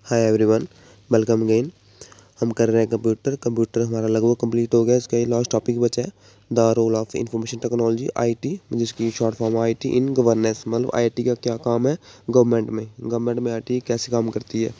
Hi everyone, welcome again. हम कर रहे हैं कंप्यूटर हमारा लगभग कंप्लीट हो गया। इसका ये लास्ट टॉपिक बचा है, the role of information technology IT, जिसकी short form IT in governance. मतलब आईटी का क्या काम है गवर्नमेंट में आईटी कैसे काम करती है।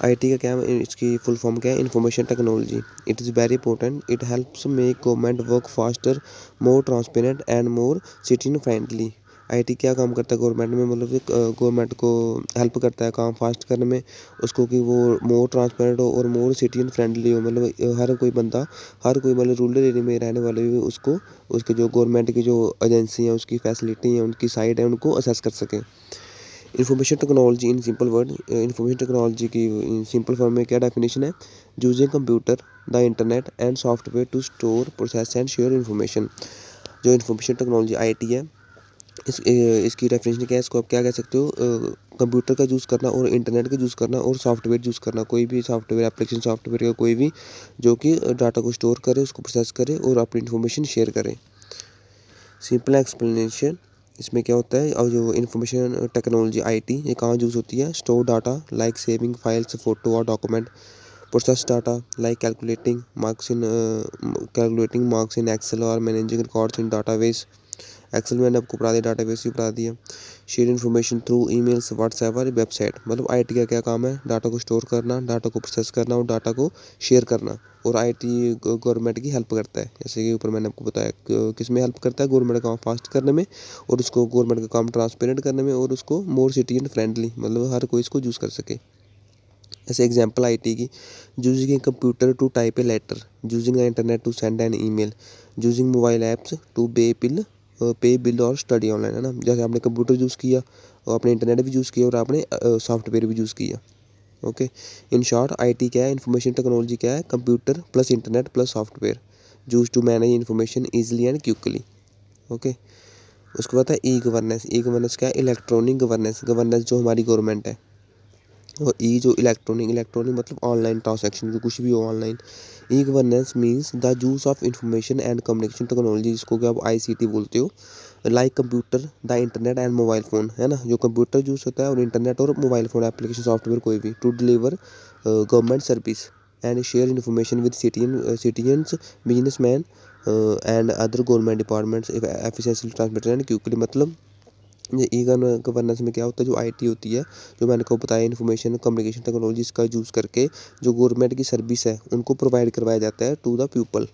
आईटी का क्या है, इसकी फुल फॉर्म क्या है, information technology. It is very important, it helps make government work faster, more transparent and more citizen friendly. IT क्या काम करता है गवर्नमेंट में, मतलब गवर्नमेंट को हेल्प करता है काम फास्ट करने में, उसको कि वो मोर ट्रांसपेरेंट हो और मोर सिटीजन फ्रेंडली हो। मतलब हर कोई बंदा, हर कोई मतलब रूरल एरिया में रहने वाले भी उसको, उसके जो गवर्नमेंट की जो एजेंसी हैं, उसकी फैसिलिटी हैं, उनकी साइट है, उनको असेस कर सकें। Information technology in simple word, information technology की सिंपल फॉर्म में क्या डेफिनेशन है, using computer, the internet and software to store, process and share information. जो इंफॉर्मेशन टेक्नोलॉजी आईटी है, इसकी डेफिनेशन क्या है, इसको आप क्या कह सकते हो, कंप्यूटर का यूज़ करना और इंटरनेट का यूज़ करना और सॉफ्टवेयर यूज़ करना, कोई भी सॉफ्टवेयर एप्लीकेशन सॉफ्टवेयर का कोई भी जो कि डाटा को स्टोर करे, उसको प्रोसेस करे और अपनी इन्फॉर्मेशन शेयर करे। सिंपल एक्सप्लेनेशन इसमें क्या होता है, और जो इंफॉर्मेशन टेक्नोलॉजी आईटी ये कहाँ यूज़ होती है, store data like saving files, photo और document, process data like calculating marks in Excel और managing records in database. Excel मैंने आपको पढ़ा दिया, डाटाबेस भी पढ़ा दिया। Share information through emails, WhatsApp और वेबसाइट। मतलब आईटी का क्या काम है, डाटा को स्टोर करना, डाटा को प्रोसेस करना और डाटा को शेयर करना। और आईटी गवर्नमेंट की हेल्प करता है, जैसे कि ऊपर मैंने आपको बताया किस में हेल्प करता है, गवर्नमेंट का काम फास्ट करने में और उसको गवर्नमेंट का काम ट्रांसपेरेंट करने में और उसको मोर सिटीजन फ्रेंडली, मतलब हर कोई इसको यूज़ कर सके। ऐसे एग्जाम्पल आईटी की, using a computer to type a letter, using internet to send an email, using mobile apps to pay bill और स्टडी ऑनलाइन, है ना। जैसे आपने कंप्यूटर यूज़ किया और आपने इंटरनेट भी यूज़ किया और आपने सॉफ्टवेयर भी यूज़ किया। ओके, इन शॉर्ट आईटी क्या है, इंफॉर्मेशन टेक्नोलॉजी क्या है, computer plus internet plus software use to manage information easily and quickly. Okay, उसके बाद है ई गवर्नेंस। ई गवर्नेंस क्या है, इलेक्ट्रॉनिक गवर्नेंस। गवर्नेंस जो हमारी गवर्नमेंट है, और ई जो इलेक्ट्रॉनिक मतलब ऑनलाइन ट्रांसैक्शन, जो कुछ भी हो online. E governance means the use of information and communication technology, जिसको कि आप आईसीटी बोलते हो, like computer, the internet and mobile phone, है ना। जो कंप्यूटर यूज़ होता है और इंटरनेट और मोबाइल फ़ोन एप्लीकेशन सॉफ्टवेयर कोई भी, to deliver government service and share information with citizens, businessman and other government departments efficiently, transmitted and quickly. मतलब ये ई गवर्नेंस में क्या होता है, जो आईटी होती है, जो मैंने को बताया इंफॉर्मेशन कम्युनिकेशन टेक्नोलॉजी, इसका यूज़ करके जो गवर्नमेंट की सर्विस है उनको प्रोवाइड करवाया जाता है टू द पीपल,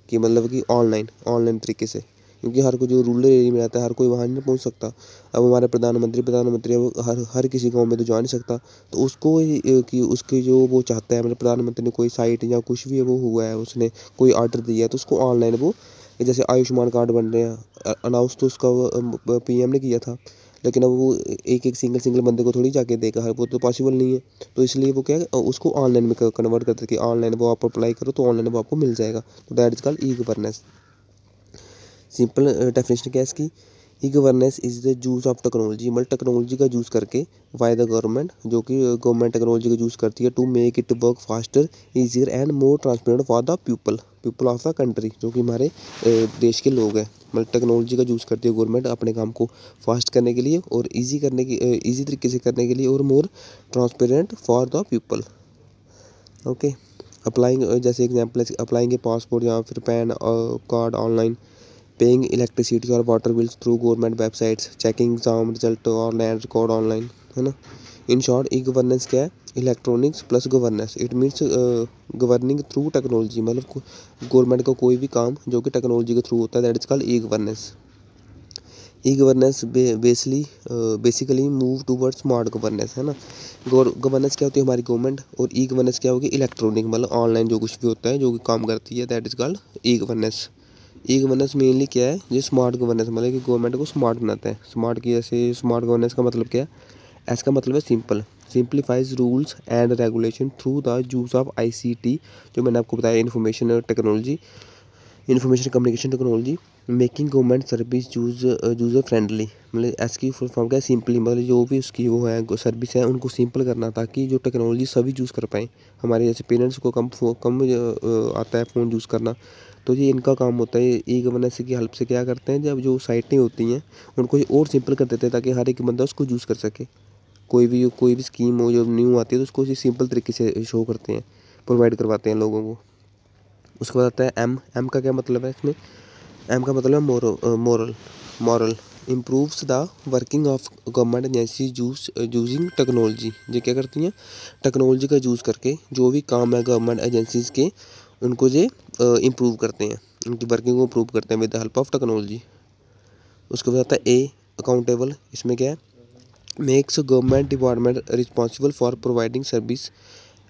कि मतलब कि ऑनलाइन तरीके से। क्योंकि हर कोई जो रूरल एरिया में रहता है, हर कोई वहाँ नहीं पहुँच सकता। अब हमारे प्रधानमंत्री है, वो हर किसी गांव में तो जा नहीं सकता, तो उसको कि उसके जो वो चाहता है, मतलब प्रधानमंत्री ने कोई साइट या कुछ भी वो हुआ है, उसने कोई ऑर्डर दिया है, तो उसको ऑनलाइन वो, जैसे आयुष्मान कार्ड बन रहे हैं, अनाउंस तो उसका पीएम ने किया था, लेकिन अब वो एक एक सिंगल बंदे को थोड़ी जाके देगा, वो तो पॉसिबल नहीं है। तो इसलिए वो क्या है, उसको ऑनलाइन में कन्वर्ट करते कि ऑनलाइन वो आप अप्लाई करो तो ऑनलाइन वो आपको मिल जाएगा। तो that is called e governance. Simple definition क्या है इसकी, e governance is the use of technology, मतलब टेक्नोलॉजी का यूज़ करके बाय द गवर्नमेंट, जो कि गवर्नमेंट टेक्नोलॉजी का यूज़ करती है to make it work faster, easier and more transparent for the people of the country, जो कि हमारे देश के लोग हैं। मतलब टेक्नोलॉजी का यूज़ करती है गवर्नमेंट अपने काम को फास्ट करने के लिए और ईजी तरीके से करने के लिए और more transparent for the people. Okay, applying, जैसे एग्जाम्पल अप्लाइंग ए पासपोर्ट या फिर PAN card online, paying electricity और water bills through government websites, checking exam result और लैंड रिकॉर्ड ऑनलाइन, है ना। इन शॉर्ट ई गवर्नेंस क्या है, electronics plus governance, it means governing through technology. मतलब government का कोई भी काम जो कि टेक्नोलॉजी के थ्रू होता है, that is called e governance. E governance basically move towards smart governance, है ना। गवर्नेंस क्या होती है, हमारी गवर्नमेंट, और ई गवर्नेंस क्या होगी, इलेक्ट्रॉनिक, मतलब ऑनलाइन जो कुछ भी होता है, जो कि काम करती है, that is called e governance. E governance mainly क्या है, ये स्मार्ट गवर्नेंस, मतलब कि गवर्नमेंट को स्मार्ट बनाता है। स्मार्ट की जैसे स्मार्ट गवर्नेंस का मतलब क्या है, इसका मतलब है simplifies rules and regulation through the use of ICT, जो मैंने आपको बताया information communication technology, making government service user friendly. मतलब इसकी फुल फॉर्म क्या है, सिंपली, मतलब जो भी उसकी वो है सर्विस है उनको सिंपल करना, ताकि जो टेक्नोलॉजी सभी यूज़ कर पाएँ। हमारे जैसे पेरेंट्स को कम आता है फ़ोन यूज़ करना, तो ये इनका काम होता है। ई गवर्नेंस की हेल्प से क्या करते हैं, जब जो साइटें होती हैं उनको ये और सिंपल कर देते हैं, ताकि हर एक बंदा उसको यूज़ कर सके। कोई भी स्कीम हो जो न्यू आती है तो उसको सिंपल तरीके से शो करते हैं, प्रोवाइड करवाते हैं लोगों को। उसके बाद आता है एम का क्या मतलब है इसमें? एम का मतलब है moral improves the working of government agency using technology. ये क्या करती हैं? टेक्नोलॉजी का यूज़ करके जो भी काम है गवर्नमेंट एजेंसीज़ के, उनको ये इम्प्रूव करते हैं, उनकी वर्किंग को इम्प्रूव करते हैं with the help of technology. उसके बाद आता है ए अकाउंटेबल। इसमें क्या है? Makes government department responsible for providing service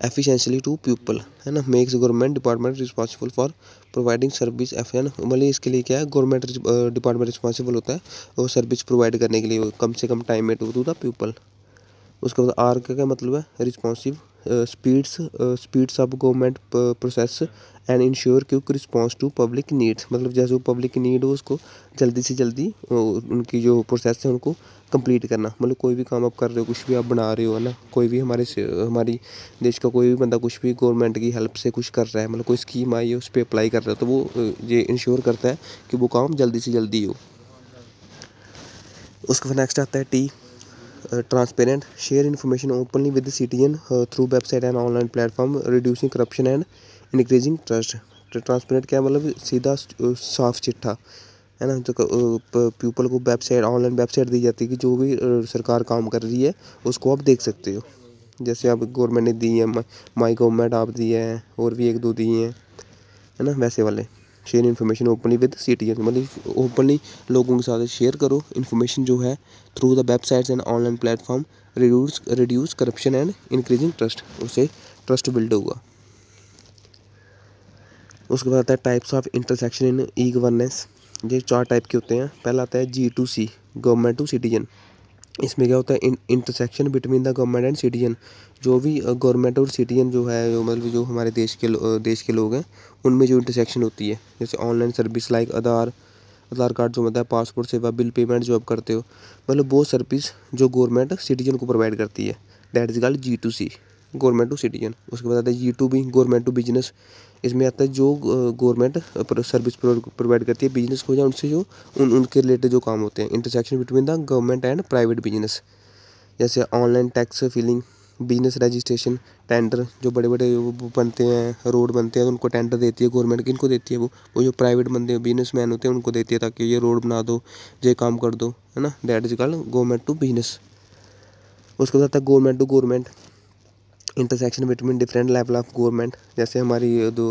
efficiently to people, है ना। Makes government department responsible for providing service है ना, मतलब इसके लिए क्या है, गवर्नमेंट डिपार्टमेंट रिस्पॉन्सिबल होता है वो सर्विस प्रोवाइड करने के लिए कम से कम टाइम में टू द पीपल। उसके बाद आर का क्या मतलब है? Responsive speeds of government process and ensure quick response to public needs, मतलब जैसे वो पब्लिक की नीड हो उसको जल्दी से जल्दी उनकी जो प्रोसेस है उनको कंप्लीट करना। मतलब कोई भी काम आप कर रहे हो, कुछ भी आप बना रहे हो, है ना, कोई भी हमारी देश का कोई भी बंदा कुछ भी गवर्नमेंट की हेल्प से कुछ कर रहा है, मतलब कोई स्कीम आई है उस पर अप्लाई कर रहा है, तो वो ये इंश्योर करता है कि वो काम जल्दी से जल्दी हो। उसके बाद नेक्स्ट आता है T transparent, share information openly with the citizen through website and online platform, reducing corruption and increasing trust. Transparent क्या मतलब? सीधा साफ चिट्ठा, है ना। तो पीपल को वेबसाइट, ऑनलाइन वेबसाइट दी जाती है कि जो भी सरकार काम कर रही है उसको आप देख सकते हो। जैसे आप गवर्नमेंट ने दी है, माई गवर्नमेंट आप दी है, और भी एक दो दी हैं, है ना, वैसे वाले। Share information openly with citizen, मतलब ओपनली लोगों के साथ शेयर करो इन्फॉर्मेशन जो है through the websites and online platform, reduce corruption and increasing trust, उससे ट्रस्ट बिल्ड होगा। उसके बाद आता है types of intersection in e governance. ये 4 टाइप के होते हैं। पहला आता है G2C, गवर्नमेंट टू सिटीजन। इसमें क्या होता है? Intersection between the government and citizen. जो भी गवर्नमेंट और सिटीजन जो है, जो मतलब जो हमारे देश के लोग हैं, उनमें जो इंटरसेक्शन होती है, जैसे ऑनलाइन सर्विस लाइक आधार कार्ड जो मतलब पासपोर्ट सेवा, बिल पेमेंट जो आप करते हो, मतलब वो सर्विस जो गवर्नमेंट सिटीजन को प्रोवाइड करती है, that is called G2C, government to citizen. उसके बाद आता है G2B, गवर्नमेंट टू बिजनेस। इसमें आता है जो गवर्नमेंट सर्विस प्रोवाइड करती है बिजनेस को, या उनसे जो उनके रिलेटेड जो काम होते हैं, intersection between the government and private business. जैसे online tax filing, business registration, tender, जो बड़े बड़े वो बनते हैं, रोड बनते हैं, तो उनको टेंडर देती है गवर्नमेंट। किनको देती है? वो जो प्राइवेट बंदे बिजनेसमैन होते हैं उनको देती है, ताकि ये रोड बना दो, ये काम कर दो, है ना। That is called government to business. उसके बाद आता है government to government, intersection between different level of government. जैसे हमारी जो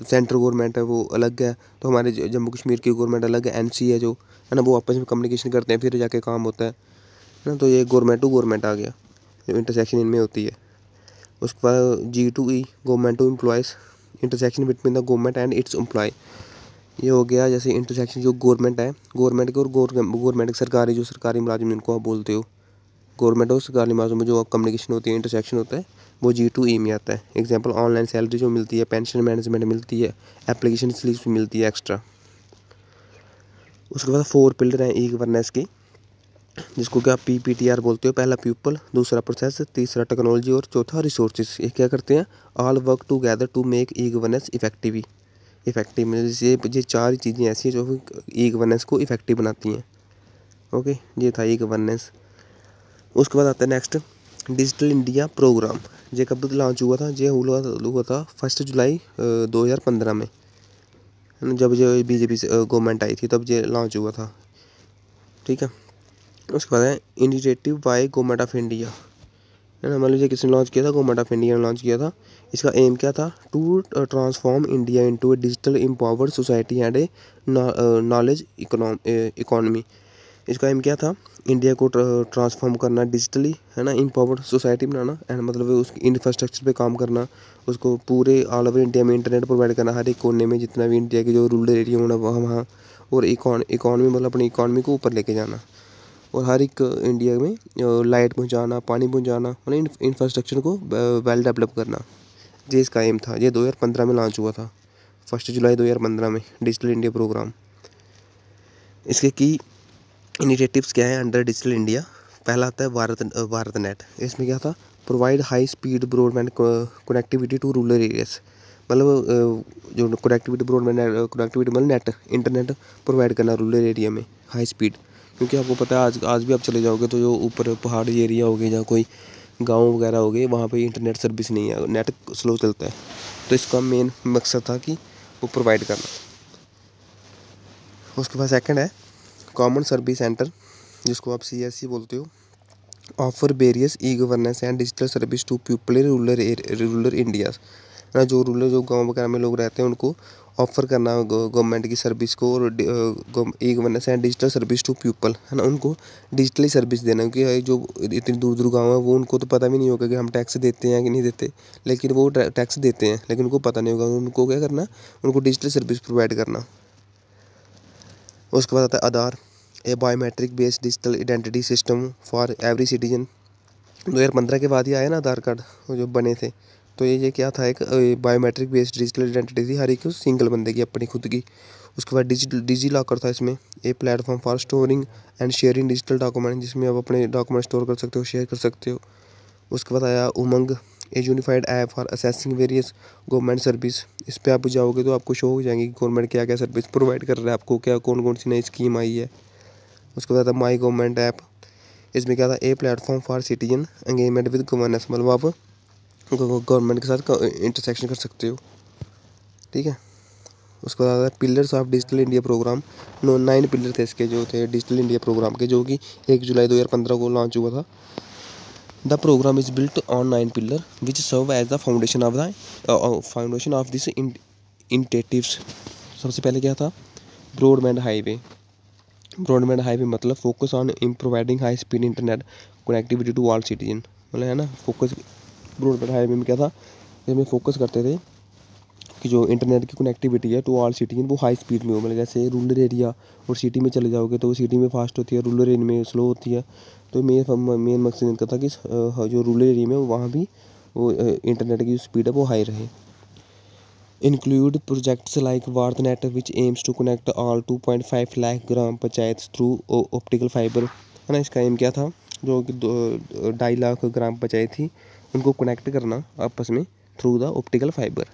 सेंट्रल गवर्नमेंट है वो अलग है, तो हमारे जम्मू कश्मीर की गवर्नमेंट अलग है, NC है जो, है ना, वो आपस में कम्युनिकेशन करते हैं, फिर जाके काम होता है ना। तो ये गवर्नमेंट टू गवर्नमेंट आ गया, जो इंटरसेक्शन इनमें होती है। उसके बाद G2E, government to employees, intersection between the government and its employ. ये हो गया जैसे इंटरसेक्शन जो गवर्नमेंट है, गवर्नमेंट के और गवर्नमेंट सरकारी जो सरकारी मुलाजिम जिनको आप बोलते हो, गवर्नमेंट और सरकारी मुलाजिम में जो कम्युनिकेशन होती है, इंटरसेक्शन होता है, वो G2E में आता है। एग्जांपल ऑनलाइन सैलरी जो मिलती है, पेंशन मैनेजमेंट मिलती है, एप्लीकेशन स्लिप्स मिलती है एक्स्ट्रा। उसके बाद 4 पिलर हैं ई गवर्नेंस की, जिसको क्या PPTR बोलते हो। पहला पीपल, दूसरा प्रोसेस, तीसरा टेक्नोलॉजी और चौथा रिसोर्सेज। ये क्या करते हैं? All work together to make e governance effective. ये 4 चीज़ें ऐसी हैं जो ई गवर्नेंस को इफेक्टिव बनाती हैं। ओके, ये था ई गवर्नेंस। उसके बाद आता है नेक्स्ट डिजिटल इंडिया प्रोग्राम। ये कब लॉन्च हुआ था? ये हुआ था 1 जुलाई 2015 में, जब जो BJP से गवर्नमेंट आई थी तब ये लॉन्च हुआ था, ठीक है। उसके बाद है initiative by government of India, है ना, मतलब ये किसने लॉन्च किया था? गवर्नमेंट ऑफ इंडिया ने लॉन्च किया था। इसका एम क्या था? To transform India into a digital empowered society and a knowledge economy. इसका एम क्या था? इंडिया को ट्रांसफॉर्म करना डिजिटली, है ना, एम्पावर्ड सोसाइटी बनाना, एंड मतलब उसकी इंफ्रास्ट्रक्चर पे काम करना, उसको पूरे ऑल ओवर इंडिया में इंटरनेट प्रोवाइड करना, हर एक कोने में जितना भी इंडिया के जो रूरल एरिया होना वहाँ, और इकॉनमी मतलब अपनी इकॉनमी को ऊपर लेके जाना, और हर एक इंडिया में लाइट पहुँचाना, पानी पहुँचाना, मतलब इंफ्रास्ट्रक्चर को वेल डेवलप करना। ये इसका एम था। ये 2015 में लॉन्च हुआ था, 1 जुलाई 2015 में, डिजिटल इंडिया प्रोग्राम। इसके की इनिशिएटिव्स क्या है अंडर डिजिटल इंडिया? पहला आता है भारत नेट। इसमें क्या था? Provide high speed broadband connectivity to rural areas, मतलब जो कनेक्टिविटी मतलब नेट इंटरनेट प्रोवाइड करना रूरल एरिया में हाई स्पीड। क्योंकि आपको पता है आज भी आप चले जाओगे तो जो ऊपर पहाड़ी एरिया हो गए या कोई गाँव वगैरह हो गए, वहाँ पे इंटरनेट सर्विस नहीं है, नेट स्लो चलता है। तो इसका मेन मकसद था कि वो प्रोवाइड करना। उसके बाद सेकंड है कॉमन सर्विस सेंटर, जिसको आप CSC बोलते हो, offer various e governance and digital service to people in rural India. ना जो गाँव वगैरह में लोग रहते हैं उनको ऑफर करना गवर्नमेंट की सर्विस को, और e governance and digital service to people, है ना, उनको डिजिटली सर्विस देना। क्योंकि जो इतनी दूर दूर गाँव है वो उनको तो पता भी नहीं होगा कि हम टैक्स देते हैं कि नहीं देते, लेकिन वो टैक्स देते हैं लेकिन उनको पता नहीं होगा। उनको क्या करना, उनको डिजिटल सर्विस प्रोवाइड करना। उसके बाद आता है Aadhaar, a biometric based digital identity system for every citizen. 2015 के बाद ही आया ना आधार कार्ड वो जो बने थे। तो ये क्या था, एक बायोमेट्रिक बेस्ड डिजिटल आइडेंटिटी थी हर एक सिंगल बंदे की, अपनी खुद की। उसके बाद डिजी लॉकर था इसमें, a platform for storing and sharing digital document, जिसमें आप अपने डॉक्यूमेंट स्टोर कर सकते हो, शेयर कर सकते हो। उसके बाद आया UMANG, a unified app for accessing various government service. इस पर आप जाओगे तो आपको शो हो जाएंगी गवर्नमेंट क्या क्या सर्विस प्रोवाइड कर रहा है आपको, क्या कौन कौन सी नई स्कीम आई है। उसके बाद माई गवर्नमेंट ऐप, इसमें क्या था, a platform for citizen engagement with governance, मतलब आप गवर्नमेंट के साथ इंटरसेक्शन कर सकते हो। ठीक है। उसके बाद pillars of digital India program, 9 pillar थे इसके जो थे डिजिटल इंडिया प्रोग्राम के, जो कि 1 जुलाई 2015 को लॉन्च हुआ था। The program is built on 9 pillar which serve as the foundation of this initiatives. सबसे पहले क्या था, ब्रॉडबैंड हाईवे मतलब focus on in providing high speed internet connectivity to all citizen, मतलब है ना, फोकस ब्रॉडबैंड हाईवे में क्या था, इसमें फोकस करते थे कि जो इंटरनेट की कनेक्टिविटी है टू ऑल सिटीजन वो हाई स्पीड में हो। मतलब जैसे रूरल एरिया और सिटी में चले जाओगे तो सिटी में फास्ट होती है, रूरल एरिया में स्लो होती है। तो मेन मकसद इनका था कि जो रूरल एरिया में वहाँ भी वो इंटरनेट की जो स्पीड है वो हाई रहे। Include projects like BharatNet which aims to connect all 2.5 lakh gram panchayat through optical fibre, है ना। इसका एम क्या था, जो कि 2.5 लाख ग्राम पंचायत थी उनको कनेक्ट करना आपस में थ्रू द ऑप्टिकल फाइबर।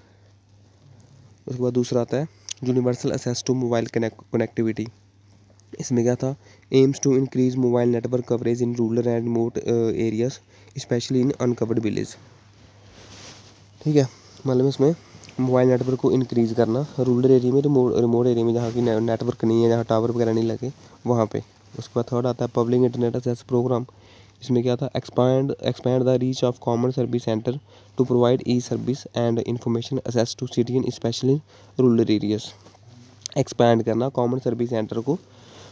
उसके बाद दूसरा आता है universal access to mobile connectivity. इसमें क्या था, aims to increase mobile network coverage in rural and remote areas specially in uncovered village. ठीक है, मतलब इसमें मोबाइल नेटवर्क को इंक्रीज़ करना रूरल एरिया में, रिमोट एरिया में जहाँ की नेटवर्क नहीं है, जहाँ टावर वगैरह नहीं लगे वहाँ पे। उसके बाद थर्ड आता है पब्लिक इंटरनेट एक्सेस प्रोग्राम। इसमें क्या था, expand the reach of common service center to provide e service and information access to citizen specially rural areas. Expand करना कॉमन सर्विस सेंटर को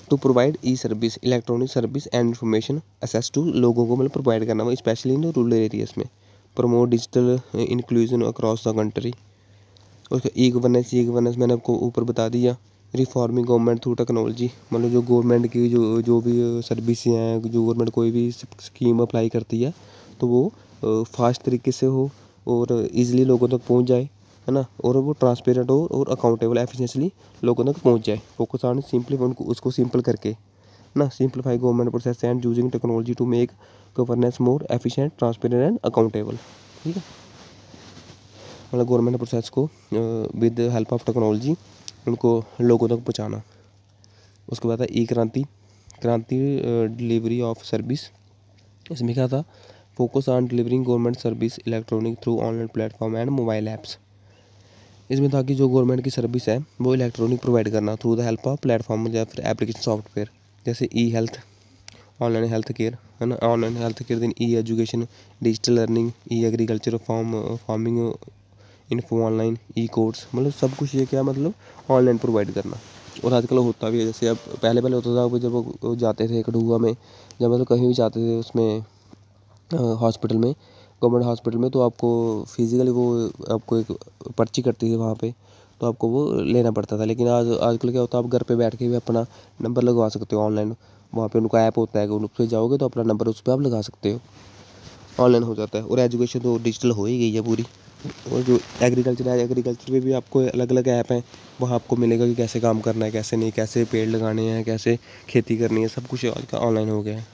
to provide e service, electronic service and information access to लोगों को, मतलब provide करना वो specially in rural areas में। Promote digital inclusion across the country. उसका e governance मैंने आपको ऊपर बता दिया। रिफॉर्मिंग गवर्नमेंट थ्रू टेक्नोलॉजी, मतलब जो गवर्नमेंट की जो भी सर्विसें हैं, जो गवर्नमेंट कोई भी स्कीम अप्लाई करती है तो वो फास्ट तरीके से हो और इजीली लोगों तक पहुंच जाए, है ना, और वो ट्रांसपेरेंट हो और अकाउंटेबल एफिशिएंटली लोगों तक पहुंच जाए। फोकस ऑन सिंपली, उनको उसको सिंपल करके ना, simplify government process and using technology to make governance more efficient, transparent and accountable. ठीक है, मतलब गवर्नमेंट प्रोसेस को विद हेल्प ऑफ टेक्नोलॉजी उनको लोगों तक पहुँचाना। उसके बाद है ई क्रांति डिलीवरी ऑफ सर्विस। इसमें क्या था, focus on delivering government service electronic through online platform and mobile apps. इसमें था कि जो गवर्नमेंट की सर्विस है वो इलेक्ट्रॉनिक प्रोवाइड करना through the help of platform या फिर एप्लीकेशन सॉफ्टवेयर, जैसे ई हेल्थ, ऑनलाइन हेल्थ केयर, है ना, ऑनलाइन हेल्थ केयर, देन ई एजुकेशन, डिजिटल लर्निंग, ई एग्रीकल्चर, फार्मिंग इन्फो ऑनलाइन, ई कोर्स, मतलब सब कुछ ये क्या मतलब ऑनलाइन प्रोवाइड करना। और आजकल होता भी है, जैसे अब पहले होता था जब वो जाते थे कठुआ में, जब मतलब कहीं भी जाते थे उसमें हॉस्पिटल में, गवर्नमेंट हॉस्पिटल में, तो आपको फिजिकली वो आपको एक पर्ची कटती थी वहाँ पे, तो आपको वो लेना पड़ता था। लेकिन आजकल क्या होता है, आप घर पे बैठ के भी अपना नंबर लगवा सकते हो ऑनलाइन। वहाँ पे उनका ऐप होता है, उस पर जाओगे तो अपना नंबर उस पर आप लगा सकते हो, ऑनलाइन हो जाता है। और एजुकेशन तो डिजिटल हो ही गई है पूरी। और जो एग्रीकल्चर है, एग्रीकल्चर में भी आपको अलग अलग ऐप हैं, वहाँ आपको मिलेगा कि कैसे काम करना है, कैसे नहीं, कैसे पेड़ लगाने हैं, कैसे खेती करनी है, सब कुछ आजकल ऑनलाइन हो गया है।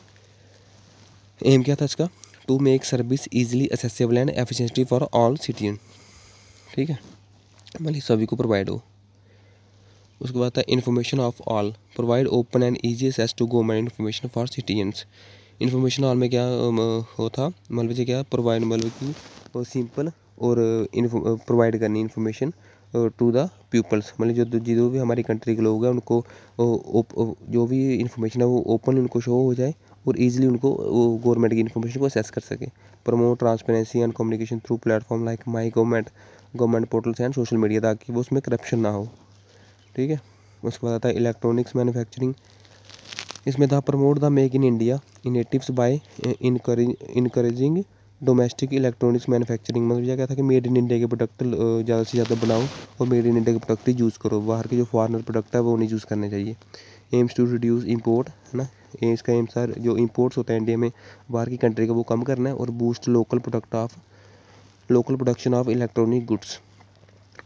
एम क्या था इसका, to make service easily accessible and efficiently for all citizen. ठीक है, मतलब सभी को प्रोवाइड हो। उसके बाद है information of all, provide open and easy access to government information for citizens. Information all में क्या होता मतलब कि क्या प्रोवाइड मतलब कि सिंपल और प्रोवाइड करनी इन्फॉर्मेशन टू द पीपल्स, मतलब जो भी हमारी कंट्री के लोग हैं उनको जो भी इंफॉर्मेशन है वो ओपन उनको शो हो जाए और इजीली उनको गवर्नमेंट की इन्फॉर्मेशन को एक्सेस कर सके। Promote transparency and communication through platform like my government portals and social media, ताकि वो उसमें करप्शन ना हो। ठीक है, उसके बाद आता है इलेक्ट्रॉनिक्स मैन्युफैक्चरिंग। इसमें था promote the make in India initiatives by encouraging domestic electronics manufacturing, मतलब यह क्या था कि मेड इन इंडिया के प्रोडक्ट ज़्यादा से ज़्यादा बनाओ और मेड इन इंडिया के प्रोडक्ट ही यूज़ करो, बाहर के जो फॉरेनर प्रोडक्ट है वो नहीं यूज़ करने चाहिए। एम्स टू रिड्यूस इंपोर्ट, है ना, इसका एम सर जो इंपोर्ट्स होता है इंडिया में बाहर की कंट्री का वो कम करना है और boost local production of electronic goods,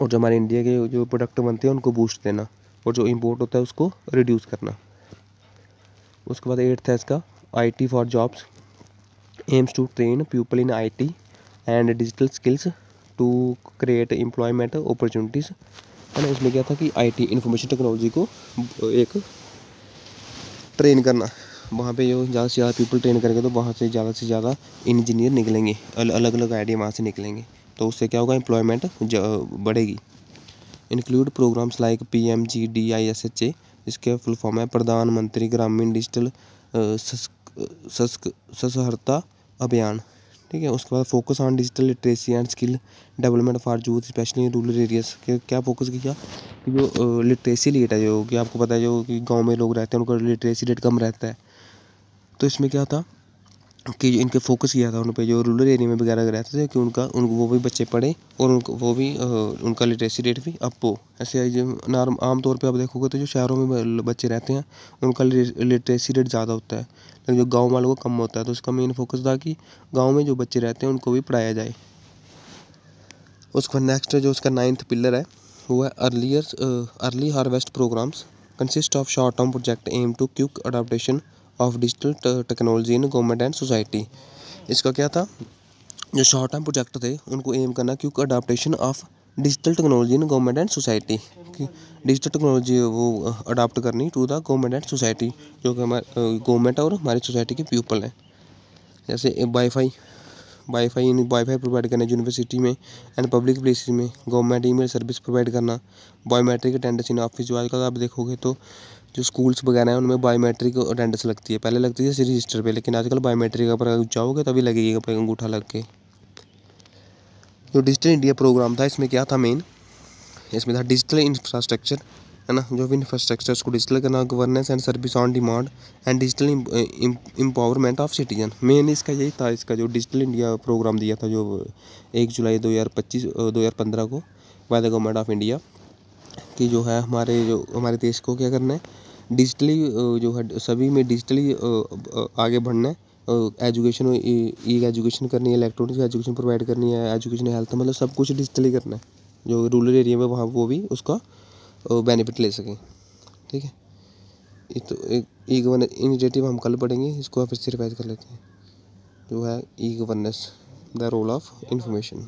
और जो हमारे इंडिया के जो प्रोडक्ट बनते हैं उनको बूस्ट देना और जो इंपोर्ट होता है उसको रिड्यूस करना। उसके बाद 8th है इसका IT for jobs, aims to train people in IT and digital skills to create employment opportunities, है ना। इसमें क्या था कि IT इंफॉर्मेशन टेक्नोलॉजी को एक ट्रेन करना, वहाँ पे जो ज़्यादा से ज़्यादा पीपल ट्रेन करेंगे तो वहाँ से ज़्यादा इंजीनियर निकलेंगे, अलग अलग आइडिया वहाँ से निकलेंगे, तो उससे क्या होगा एम्प्लॉयमेंट बढ़ेगी। इंक्लूड प्रोग्राम्स लाइक PMGDISHA, इसके फुल फॉर्म है प्रधानमंत्री ग्रामीण डिजिटल साक्षरता अभियान। ठीक है, उसके बाद focus on digital literacy and skill development for youth specially in rural areas, क्या फोकस किया कि जो लिटरेसी रेट है जो कि आपको पता है जो कि गांव में लोग रहते हैं उनका लिटरेसी रेट कम रहता है, तो इसमें क्या था कि इनके फोकस किया था उन पे जो रूरल एरिया में वगैरह रहते थे कि उनको वो भी बच्चे पढ़े और उनको वो भी उनका लिटरेसी रेट भी अप हो। ऐसे जो आमतौर पे आप देखोगे तो जो शहरों में बच्चे रहते हैं उनका लिटरेसी रेट ज़्यादा होता है, लेकिन जो गांव वालों को कम होता है, तो इसका मेन फोकस था कि गाँव में जो बच्चे रहते हैं उनको भी पढ़ाया जाए। उसका नेक्स्ट जो उसका 9th पिलर है वो है early harvest programs consist of short term project aim to quick adaptation of digital technology in government and society. इसका क्या था, जो शॉर्ट टर्म प्रोजेक्ट थे उनको एम करना quick adaptation of digital technology in government and society, digital technology वो adapt करनी to the government and society, जो कि हमारे गवर्नमेंट और हमारी सोसाइटी के पीपल हैं। जैसे वाईफाई प्रोवाइड करना यूनिवर्सिटी में एंड पब्लिक प्लेसेस में, गवर्नमेंट ईमेल सर्विस प्रोवाइड करना, बायोमेट्रिक अटेंडेंस इन ऑफिस, जो आजकल आप देखोगे तो जो स्कूल्स वगैरह हैं उनमें बायोमेट्रिक अटेंडेंस लगती है, पहले लगती थी रजिस्टर पे, लेकिन आजकल बायोमेट्रिक पर जाओगे तभी लगेगी अंगूठा लग के। जो डिजिटल इंडिया प्रोग्राम था इसमें क्या था मेन, इसमें था डिजिटल इंफ्रास्ट्रक्चर, है ना, जो भी इंफ्रास्ट्रक्चर को डिजिटल करना, governance and service on demand and digital empowerment of citizen. Main इसका यही था, इसका जो डिजिटल इंडिया प्रोग्राम दिया था जो 1 जुलाई 2015 को bye the government of India, कि जो है हमारे देश को क्या करना है, डिजिटली जो है सभी में डिजिटली आगे बढ़ना है, एजुकेशन एजुकेशन करनी है, इलेक्ट्रॉनिक्स एजुकेशन प्रोवाइड करनी है, एजुकेशन हेल्थ, मतलब सब कुछ डिजिटली करना है, जो रूरल एरिया में वहाँ वो भी उसका बेनिफिट ले सकें। ठीक है, ये तो एक ई गवर्नेंस इनिशिएटिव हम कल पढ़ेंगे, इसको फिर से रिवाइज कर लेते हैं, जो है e governance the role of information.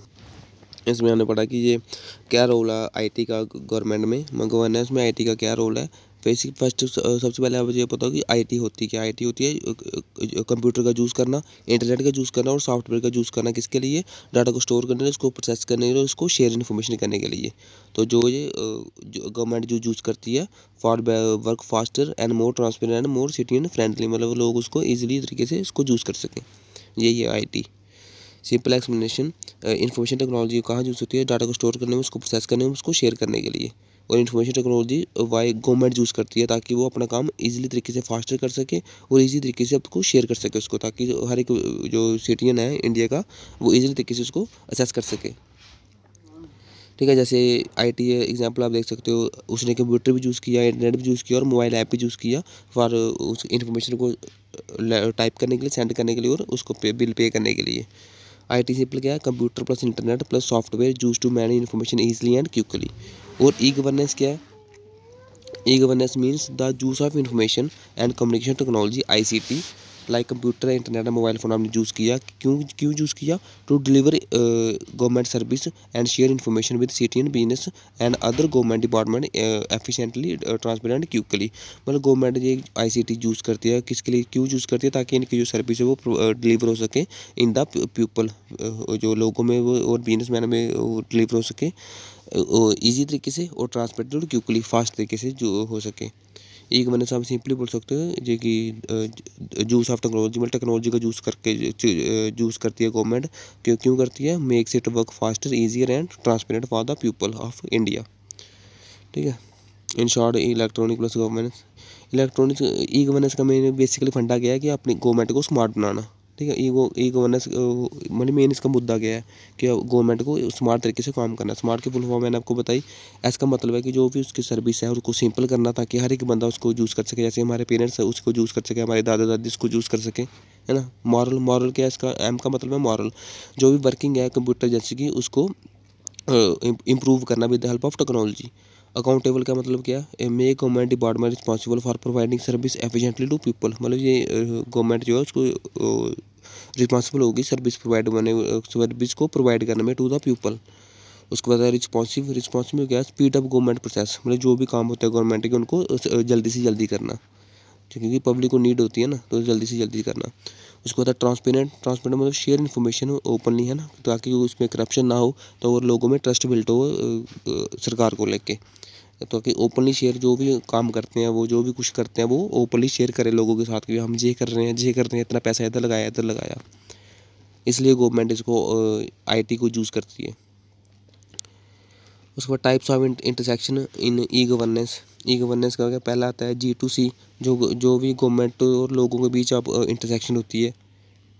इसमें हमने पढ़ा कि ये क्या रोल है IT का गवर्नमेंट में, गवर्नेंस में IT का क्या रोल है। फर्स्ट सबसे पहले आप ये पता हो कि IT होती है, IT होती है कंप्यूटर का यूज़ करना, इंटरनेट का यूज़ करना और सॉफ्टवेयर का यूज़ करना, किसके लिए, डाटा को स्टोर करने के लिए, उसको प्रोसेस करने के लिए, उसको शेयर इन्फॉर्मेशन करने के लिए। तो जो गवर्नमेंट जो यूज़ करती है for work faster and more transparent and more citizen friendly, मतलब लोग उसको ईजिली तरीके से इसको यूज़ कर सकें, यही है IT। Simple explanation, information technology कहाँ यूज़ होती है, डाटा को स्टोर करने में, उसको प्रोसेस करने में, उसको शेयर करने के लिए, और information technology why government use करती है ताकि वो अपना काम इजीली तरीके से फास्टर कर सके और इजी तरीके से आपको शेयर कर सके उसको, ताकि हर एक जो सिटीजन है इंडिया का वो इजीली तरीके से उसको असेस कर सके। ठीक है, जैसे IT एग्जांपल आप देख सकते हो, उसने कंप्यूटर भी यूज़ किया, इंटरनेट भी यूज़ किया और मोबाइल ऐप भी यूज़ किया फॉर उस इन्फॉर्मेशन को टाइप करने के लिए, सेंड करने के लिए और उसको बिल पे करने के लिए। IT सिंपल क्या है, computer plus internet plus software use to manage information easily and quickly. और ई गवर्नेंस क्या है, e governance means the use of information and communication technology ICT like computer, internet, mobile phone आपने use किया, क्यों use किया? To deliver government service and share information with citizen, business and other government department efficiently, transparent, quickly. मतलब government ये ICT use करती है, किसके लिए क्यों यूज़ करती है? ताकि इनकी जो सर्विस है वो डिलीवर हो सके इन द पीपल, जो लोगों में वो और बिजनेसमैन में वो डिलीवर हो सके ईजी तरीके से और ट्रांसपेरेंट और क्विकली, फास्ट तरीके से जो हो सके। एक मैंने आप सिंपली बोल सकते हो जो कि यूज़ ऑफ टेक्नोलॉजी, मतलब टेक्नोलॉजी का यूज़ करके यूज़ करती है गवर्नमेंट। क्यों करती है? Makes it work faster, easier and transparent for the people of India. ठीक है, in short electronic plus governance. Electronics e governance का मेन बेसिकली फंडा गया है कि अपनी गवर्नमेंट को स्मार्ट बनाना। ठीक है, ई गवर्नेंस मतलब मेन इसका मुद्दा क्या है कि गवर्नमेंट को स्मार्ट तरीके से काम करना। स्मार्ट की फुल फॉर्म मैंने आपको बताई। इसका मतलब है कि जो भी उसकी सर्विस है उसको सिंपल करना, ताकि हर एक बंदा उसको यूज़ कर सके। जैसे हमारे पेरेंट्स है उसको यूज़ कर सके, हमारे दादा दादी उसको यूज़ कर सके, है ना। मॉरल क्या है इसका? एम का मतलब है मॉरल। जो भी वर्किंग है कंप्यूटर जैसे कि उसको इम्प्रूव करना with the help of technology. Accountable का मतलब क्या है? Make government department responsible for providing service efficiently to people. मतलब ये गवर्नमेंट जो है उसको रिस्पॉन्सिबल होगी सर्विस सर्विस को प्रोवाइड करने में टू द पीपल। उसके बाद रिस्पॉन्सिव क्या है? स्पीड अप गवर्नमेंट प्रोसेस, मतलब जो भी काम होता है गवर्नमेंट के उनको जल्दी से जल्दी करना, क्योंकि पब्लिक को नीड होती है ना, तो जल्दी से जल्दी करना। उसके बाद ट्रांसपेरेंट मतलब शेयर इन्फॉर्मेशन ओपनली, है ना, ताकि उसमें करप्शन ना हो, तो और लोगों में ट्रस्ट बिल्ड हो सरकार को लेके। तो कि ओपनली शेयर, जो भी काम करते हैं वो, जो भी कुछ करते हैं वो ओपनली शेयर करें लोगों के साथ कि हम ये कर रहे हैं, इतना पैसा इधर लगाया। इसलिए गवर्नमेंट इसको IT को यूज़ करती है। उसके बाद types of intersection in e governance. E governance का क्या? पहला आता है G2C, जो भी गवर्नमेंट और लोगों के बीच आप इंटरसेक्शन होती है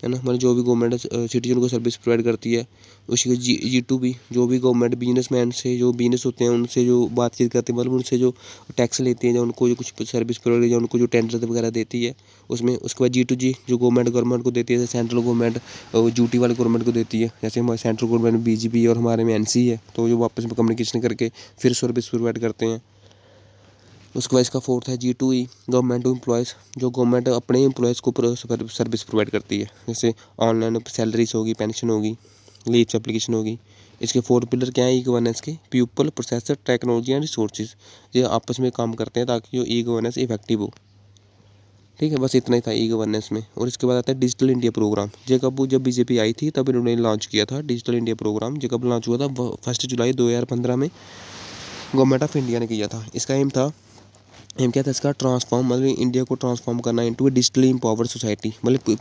ना, मतलब जो भी गवर्नमेंट सिटीजन को सर्विस प्रोवाइड करती है। उसके G2B, जो भी गवर्नमेंट बिजनेसमैन से, जो बिजनेस होते हैं उनसे जो बातचीत करती है, मतलब उनसे जो टैक्स लेती है, जो उनको जो कुछ सर्विस प्रोवाइड, जो उनको जो टेंडर वगैरह देती है उसमें। उसके बाद G2G, जो गवर्नमेंट को देती है, सेंट्रल गवर्नमेंट ड्यूटी वाले गवर्नमेंट को देती है। जैसे हमारे सेंट्रल गवर्नमेंट BJP और हमारे में NC है, तो जो वापस में कम्युनिकेशन करके फिर सर्विस प्रोवाइड करते हैं। उसके बाद इसका फोर्थ है G2E, गवर्नमेंट टू एम्प्लॉयज़, जो गवर्नमेंट अपने एम्प्लॉयज़ को सर्विस प्रोवाइड करती है। जैसे ऑनलाइन सैलरीज होगी, पेंशन होगी, लीव्स एप्लीकेशन होगी। इसके 4 पिलर क्या है ई गवर्नेंस के? People, processor, technology and resources. ये आपस में काम करते हैं ताकि जो ई गवर्नेंस इफेक्टिव हो। ठीक है, बस इतना ही था ई गवर्नेंस में। और इसके बाद आता है डिजिटल इंडिया प्रोग्राम। जब BJP आई थी तब इन्होंने लॉन्च किया था डिजिटल इंडिया प्रोग्राम। कब लॉन्च हुआ था? 1 जुलाई 2015 में गवर्नमेंट ऑफ इंडिया ने किया था। इसका एम क्या था इसका? ट्रांसफॉर्म, मतलब इंडिया को ट्रांसफॉर्म करना इनटू ए डिजिटली एम्पावर्ड सोसाइटी। मतलब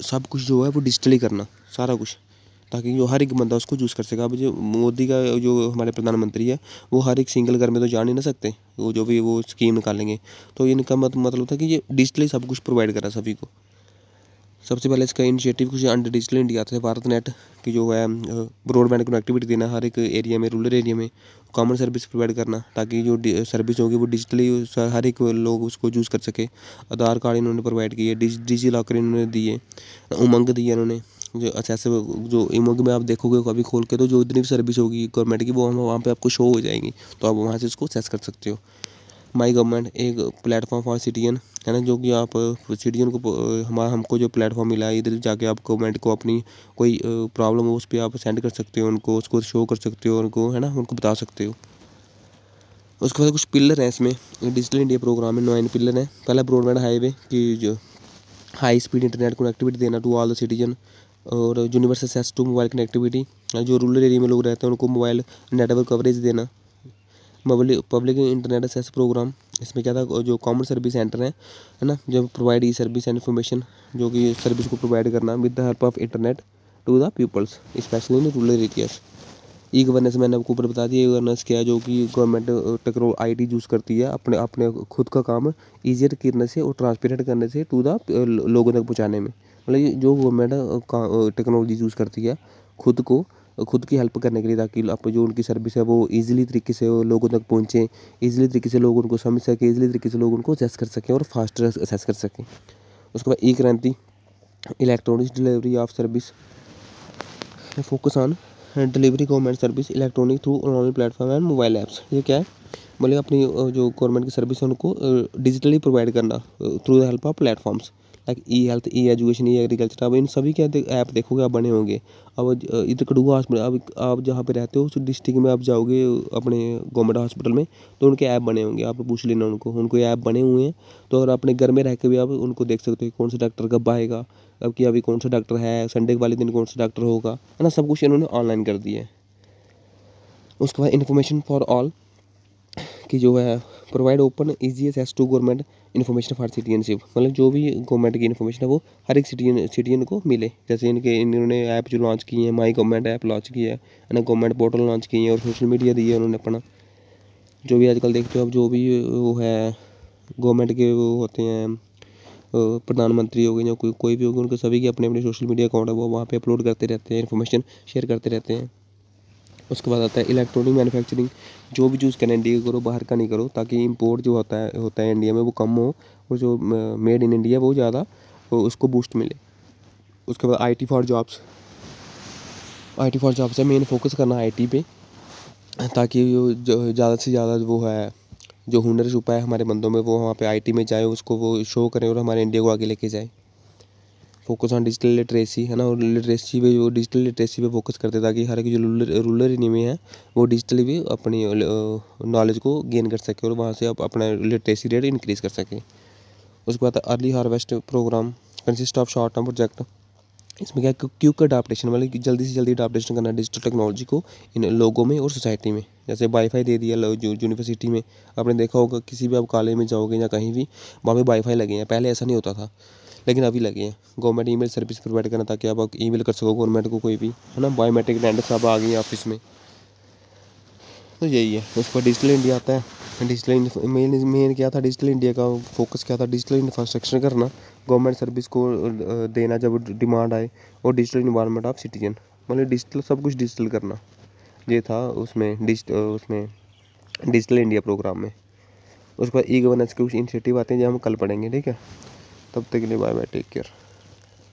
सब कुछ जो है वो डिजिटली करना, सारा कुछ, ताकि जो हर एक बंदा उसको यूज़ कर सके। अब जो मोदी का जो हमारे प्रधानमंत्री है वो हर एक सिंगल घर में तो जा नहीं ना सकते, वो जो भी वो स्कीम निकालेंगे। तो इनका मतलब था कि ये डिजिटली सब कुछ प्रोवाइड करा सभी को। सबसे पहले इसका इनिशिएटिव कुछ अंडर डिजिटल इंडिया था, भारत नेट की जो है ब्रॉडबैंड कनेक्टिविटी देना हर एक एरिया में, रूरल एरिया में कॉमन सर्विस प्रोवाइड करना, ताकि जो सर्विस होगी वो डिजिटली हर एक लोग उसको यूज़ कर सके। आधार कार्ड इन्होंने प्रोवाइड किए, डिजी लॉकर इन्होंने दिए, उमंग दिया इन्होंने। जो अच्छा से जो उमंग में आप देखोगे कभी खोल के, तो जो इतनी भी सर्विस होगी गवर्नमेंट की वो वहाँ पे आपको शो हो जाएंगी, तो आप वहाँ से उसको एक्सेस कर सकते हो। माई गवर्नमेंट एक प्लेटफॉर्म फॉर सिटीजन, है ना, जो कि आप सिटीजन को हमको जो प्लेटफॉर्म मिला है, इधर जाके आप गवर्नमेंट को अपनी कोई प्रॉब्लम हो उस पर आप सेंड कर सकते हो उनको, उसको शो कर सकते हो उनको, है ना, उनको बता सकते हो। उसके बाद कुछ पिलर हैं इसमें डिजिटल इंडिया प्रोग्राम में, 9 पिलर हैं। पहला ब्रॉडबैंड हाईवे की जो हाई स्पीड इंटरनेट कनेक्टिविटी देना टू ऑल द सिटीजन, और universal access to mobile connectivity, जो रूरल एरिया में लोग रहते हैं उनको मोबाइल नेटवर्क कवरेज देना। पब्लिक इंटरनेट एक्सेस प्रोग्राम, इसमें क्या था, जो कॉमन सर्विस सेंटर है ना, जो provide e service and information, जो कि सर्विस को प्रोवाइड करना with the help of internet to the peoples specially in rural areas. E governance मैंने आपको ऊपर बता दिया। ई गवर्नेंस क्या है? जो कि गवर्नमेंट IT यूज़ करती है अपने अपने खुद का काम ईजियर करने से और ट्रांसपेरेंट करने से टू द लोगों तक पहुँचाने में। मतलब जो गवर्नमेंट टेक्नोलॉजी यूज़ करती है खुद की हेल्प करने के लिए, ताकि आप जो उनकी सर्विस है वो ईजिली तरीके से लोगों तक पहुँचे, ईजिली तरीके से लोग उनको समझ सके, ईजिली तरीके से लोग उनको एक्सेस कर सकें और फास्टर एक्सेस कर सकें। उसके बाद ई क्रांति, electronic delivery of service, focus on delivery government service electronic through online platform and mobile apps. ये क्या है? मतलब अपनी जो गवर्नमेंट की सर्विस है उनको डिजिटली प्रोवाइड करना through the help of platforms, like E health, E education, E agriculture. अब इन सभी के ऐप देखोगे आप बने होंगे। अब इधर कठुआ हॉस्पिटल, अब आप जहाँ पे रहते हो उस डिस्ट्रिक्ट में आप जाओगे अपने गवर्नमेंट हॉस्पिटल में, तो उनके ऐप बने होंगे, आप पूछ लेना उनको ऐप बने हुए हैं। तो अगर अपने घर में रह के भी आप उनको देख सकते हो कौन सा डॉक्टर कब आएगा, अब कि अभी कौन सा डॉक्टर है, संडे वाले दिन कौन सा डॉक्टर होगा, है ना। सब कुछ इन्होंने ऑनलाइन कर दिया है। उसके बाद इन्फॉर्मेशन फॉर ऑल कि जो है provide open easy access to government information for citizenship, मतलब जो भी गवर्नमेंट की इन्फॉर्मेशन है वो हर एक सिटीजन को मिले। जैसे इन्होंने ऐप जो लॉन्च किए हैं, माई गवर्नमेंट ऐप लॉन्च किया है ना, गवर्नमेंट पोर्टल लॉन्च किए हैं, और सोशल मीडिया दिए उन्होंने अपना। जो भी आजकल देखते हो अब जो भी वो है गवर्नमेंट के वो होते हैं प्रधानमंत्री हो गए या कोई भी हो गए, उनके सभी के अपने अपने सोशल मीडिया अकाउंट है, वो वहाँ पे अपलोड करते रहते हैं, इन्फॉर्मेशन शेयर करते रहते हैं। उसके बाद आता है इलेक्ट्रॉनिक मैन्युफैक्चरिंग, जो भी चूज़ करें इंडिया का करो, बाहर का नहीं करो, ताकि इंपोर्ट जो होता है इंडिया में वो कम हो, और जो मेड इन इंडिया वो ज़्यादा उसको बूस्ट मिले। उसके बाद IT फॉर जॉब्स, है मेन फोकस करना IT पे, ताकि जो ज़्यादा से ज़्यादा वो है जो हुनर छुपा है हमारे बंदों में वो वहाँ पे IT में जाए, उसको वो शो करें और हमारे इंडिया को आगे लेके जाए। फोकस ऑन डिजिटल लिटरेसी, है ना, और लिटरेसी पे जो डिजिटल लिटरेसी पे फोकस करते हैं, ताकि हर एक जो रूरल एरिया में है वो डिजिटली भी अपनी नॉलेज को गेन कर सके और वहाँ से आप अपना लिटरेसी रेट इंक्रीज़ कर सके। उसके बाद early harvest program consist of short term project. इसमें क्या है, क्विक अडाप्टेशन, मतलब कि जल्दी से जल्दी अडाप्टेशन करना डिजिटल टेक्नोलॉजी को इन लोगों में और सोसाइटी में। जैसे वाईफाई दे दिया यूनिवर्सिटी में, आपने देखा होगा किसी भी आप कॉलेज में जाओगे या कहीं भी, वहाँ पे वाईफाई लगे हैं। पहले ऐसा नहीं होता था, लेकिन अभी लगे हैं। गवर्नमेंट ईमेल सर्विस प्रोवाइड करना, ताकि आप ईमेल कर सको गवर्नमेंट को कोई भी, है ना। बायोमेट्रिक अटेंडेंस सब आ गई है ऑफिस में, तो यही है। उस पर डिजिटल इंडिया आता है। डिजिटल मेन क्या था, डिजिटल इंडिया का फोकस क्या था, डिजिटल इंफ्रास्ट्रक्चर करना, गवर्नमेंट सर्विस को देना जब डिमांड आए, और डिजिटल इन्वायरमेंट ऑफ सिटीजन, मतलब डिजिटल सब कुछ डिजिटल करना, ये था उसमें डिजिटल इंडिया प्रोग्राम में। उसके बाद ई गवर्नेंस के कुछ इनिशिएटिव आते हैं जो हम कल पढ़ेंगे, ठीक है। तब तक के लिए बाय बाय, टेक केयर।